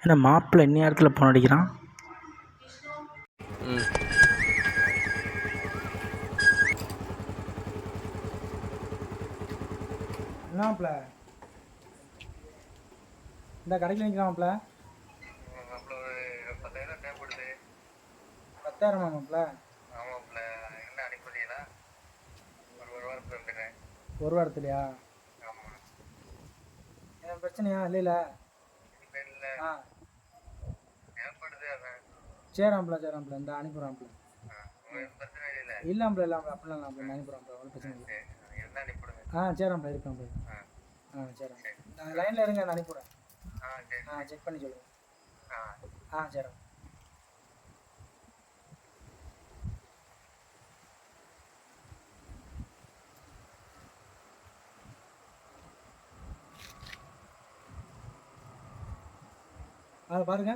ஏன்னா மாப்பிள்ளை இந்நேரத்தில் ஃபோன் அடிக்கிறான். என்னாப்ல இந்த கடைக்கு நிற்கிறான்ப்ல. 10,000 மாப்ள. ஒரு வாரத்துலையா? என்ன பிரச்சனையா? இல்லைல்ல. ஆ சேராம்ப்ல இந்த அனுப்பிடுறான்ப்ல. இல்லாம்ப்ல அப்படிலாம் இல்லாம்ப்ல அனுப்பிடுறான்ப்ல, ஒன்றும் பிரச்சனை இல்லை. சேராம்ப்ல இருக்காம்ப்ல. சேராம். நான் லைனில் இருங்க, நான் அனுப்பிவிட்றேன். செக் பண்ணி சொல்லுங்கள். சேராம். அதை பாருங்க.